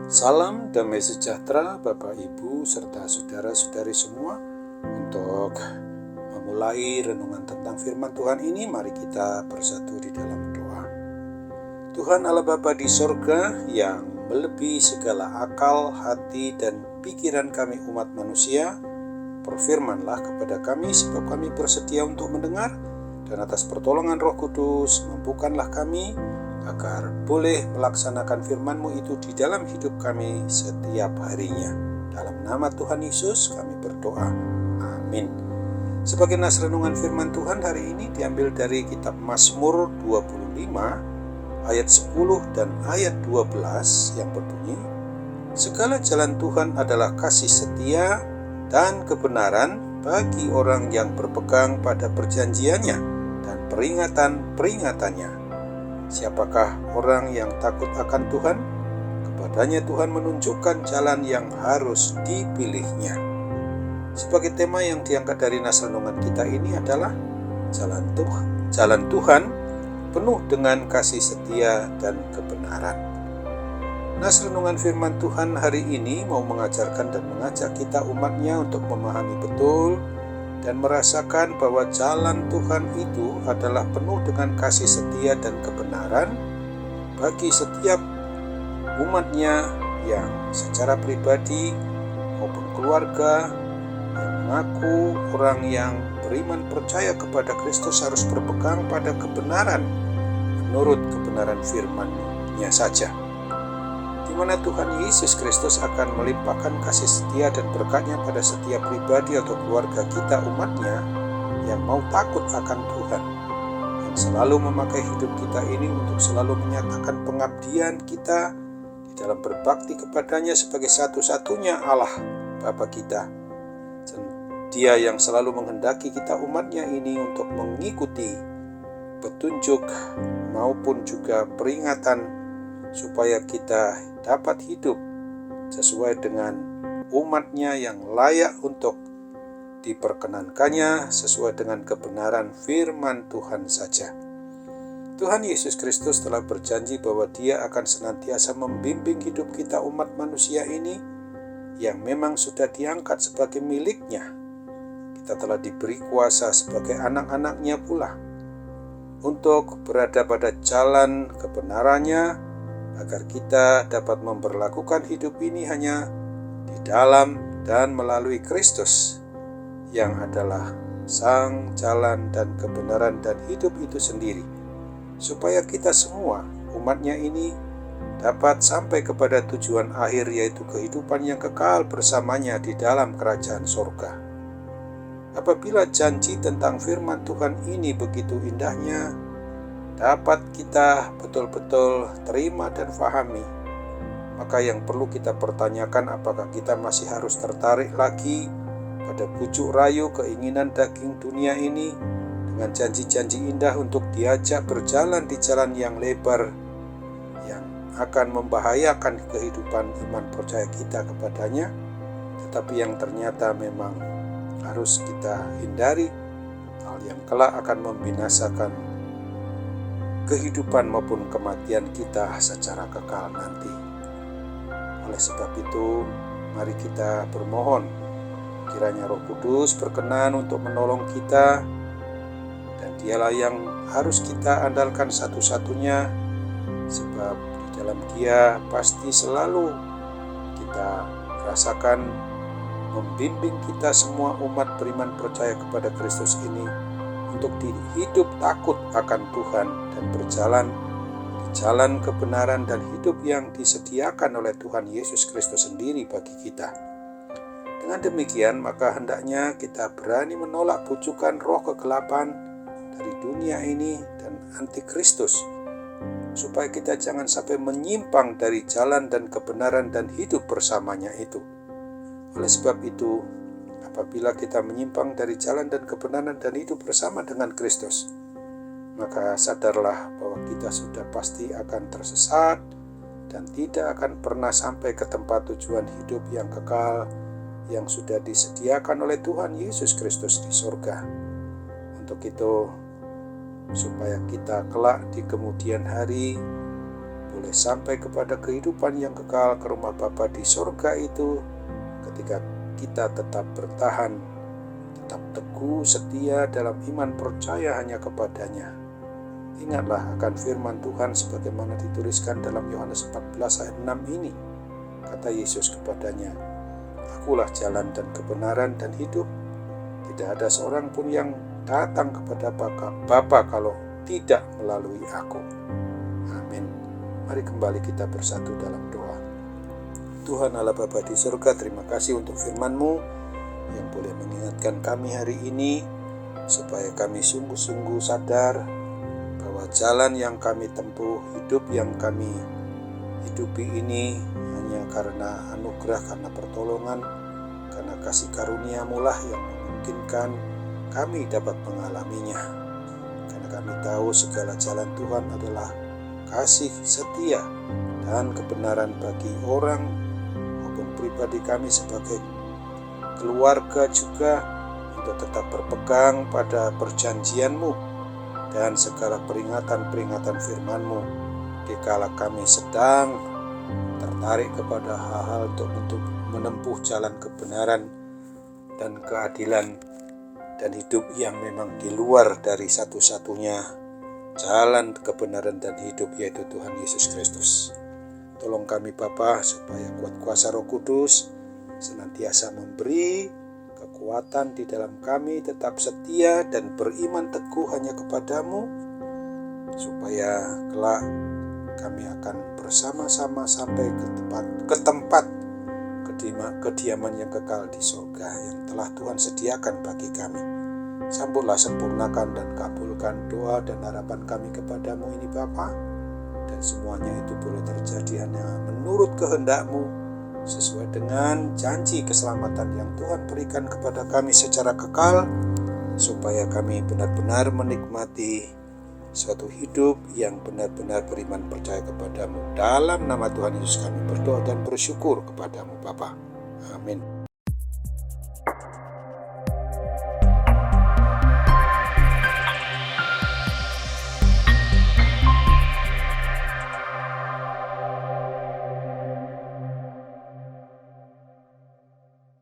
Salam damai sejahtera Bapak Ibu serta saudara-saudari semua. Untuk memulai renungan tentang firman Tuhan ini, mari kita bersatu di dalam doa. Tuhan Allah Bapa di sorga yang melebihi segala akal, hati, dan pikiran kami umat manusia, berfirmanlah kepada kami sebab kami bersedia untuk mendengar, dan atas pertolongan Roh Kudus mampukanlah kami agar boleh melaksanakan firman-Mu itu di dalam hidup kami setiap harinya. Dalam nama Tuhan Yesus kami berdoa. Amin. Sebagai nas renungan firman Tuhan hari ini diambil dari kitab Mazmur 25 ayat 10 dan ayat 12 yang berbunyi, segala jalan Tuhan adalah kasih setia dan kebenaran bagi orang yang berpegang pada perjanjiannya dan peringatan-peringatannya. Siapakah orang yang takut akan Tuhan? Kepadanya Tuhan menunjukkan jalan yang harus dipilihnya. Sebagai tema yang diangkat dari nas renungan kita ini adalah jalan Tuhan penuh dengan kasih setia dan kebenaran. Nas renungan firman Tuhan hari ini mau mengajarkan dan mengajak kita umatnya untuk memahami betul dan merasakan bahwa jalan Tuhan itu adalah penuh dengan kasih setia dan kebenaran bagi setiap umatnya yang secara pribadi maupun keluarga yang mengaku orang yang beriman percaya kepada Kristus harus berpegang pada kebenaran menurut kebenaran firman-Nya saja, di mana Tuhan Yesus Kristus akan melimpahkan kasih setia dan berkat-Nya pada setiap pribadi atau keluarga kita umat-Nya yang mau takut akan Tuhan, yang selalu memakai hidup kita ini untuk selalu menyatakan pengabdian kita di dalam berbakti kepada-Nya sebagai satu-satunya Allah Bapa kita. Dan Dia yang selalu menghendaki kita umat-Nya ini untuk mengikuti petunjuk maupun juga peringatan supaya kita dapat hidup sesuai dengan umat-Nya yang layak untuk diperkenankannya sesuai dengan kebenaran firman Tuhan saja. Tuhan Yesus Kristus telah berjanji bahwa Dia akan senantiasa membimbing hidup kita umat manusia ini yang memang sudah diangkat sebagai milik-Nya. Kita telah diberi kuasa sebagai anak-anak-Nya pula untuk berada pada jalan kebenarannya, agar kita dapat memperlakukan hidup ini hanya di dalam dan melalui Kristus yang adalah sang jalan dan kebenaran dan hidup itu sendiri, supaya kita semua umat-Nya ini dapat sampai kepada tujuan akhir, yaitu kehidupan yang kekal bersamanya di dalam kerajaan sorga. Apabila janji tentang firman Tuhan ini begitu indahnya dapat kita betul-betul terima dan fahami, maka yang perlu kita pertanyakan, apakah kita masih harus tertarik lagi pada bujuk rayu keinginan daging dunia ini dengan janji-janji indah untuk diajak berjalan di jalan yang lebar yang akan membahayakan kehidupan iman percaya kita kepadanya, tetapi yang ternyata memang harus kita hindari, hal yang kelak akan membinasakan kehidupan maupun kematian kita secara kekal nanti. Oleh sebab itu, mari kita bermohon kiranya Roh Kudus berkenan untuk menolong kita, dan Dialah yang harus kita andalkan satu-satunya, sebab di dalam Dia pasti selalu kita rasakan membimbing kita semua umat beriman percaya kepada Kristus ini untuk hidup takut akan Tuhan dan berjalan di jalan kebenaran dan hidup yang disediakan oleh Tuhan Yesus Kristus sendiri bagi kita. Dengan demikian, maka hendaknya kita berani menolak bujukan roh kegelapan dari dunia ini dan antikristus, supaya kita jangan sampai menyimpang dari jalan dan kebenaran dan hidup bersamanya itu. Oleh sebab itu, apabila kita menyimpang dari jalan dan kebenaran dan hidup bersama dengan Kristus, maka sadarlah bahwa kita sudah pasti akan tersesat dan tidak akan pernah sampai ke tempat tujuan hidup yang kekal yang sudah disediakan oleh Tuhan Yesus Kristus di sorga. Untuk itu, supaya kita kelak di kemudian hari boleh sampai kepada kehidupan yang kekal, ke rumah Bapa di sorga itu, ketika kita tetap bertahan, tetap teguh, setia dalam iman percaya hanya kepadanya. Ingatlah akan firman Tuhan sebagaimana dituliskan dalam Yohanes 14 ayat 6 ini. Kata Yesus kepadanya, "Akulah jalan dan kebenaran dan hidup. Tidak ada seorang pun yang datang kepada Bapa kalau tidak melalui aku." Amin. Mari kembali kita bersatu dalam doa. Tuhan Allah Bapa di surga, terima kasih untuk firman-Mu yang boleh mengingatkan kami hari ini, supaya kami sungguh-sungguh sadar bahwa jalan yang kami tempuh, hidup yang kami hidupi ini hanya karena anugerah, karena pertolongan, karena kasih karunia-Mu lah yang memungkinkan kami dapat mengalaminya. Karena kami tahu segala jalan Tuhan adalah kasih, setia, dan kebenaran bagi orang maupun pribadi kami sebagai keluarga juga, untuk tetap berpegang pada perjanjian-Mu dan segala peringatan-peringatan firman-Mu dikala kami sedang tertarik kepada hal-hal untuk menempuh jalan kebenaran dan keadilan dan hidup yang memang di luar dari satu-satunya jalan kebenaran dan hidup, yaitu Tuhan Yesus Kristus. Tolong kami Bapa, supaya kuat kuasa Roh Kudus senantiasa memberi kekuatan di dalam kami tetap setia dan beriman teguh hanya kepada-Mu, supaya kelak kami akan bersama-sama sampai ke tempat kediaman yang kekal di surga yang telah Tuhan sediakan bagi kami. Sambutlah, sempurnakan dan kabulkan doa dan harapan kami kepada-Mu ini Bapa, dan semuanya itu boleh terjadi hanya menurut kehendak-Mu, sesuai dengan janji keselamatan yang Tuhan berikan kepada kami secara kekal, supaya kami benar-benar menikmati suatu hidup yang benar-benar beriman percaya kepada-Mu. Dalam nama Tuhan Yesus kami berdoa dan bersyukur kepada-Mu Bapa. Amin.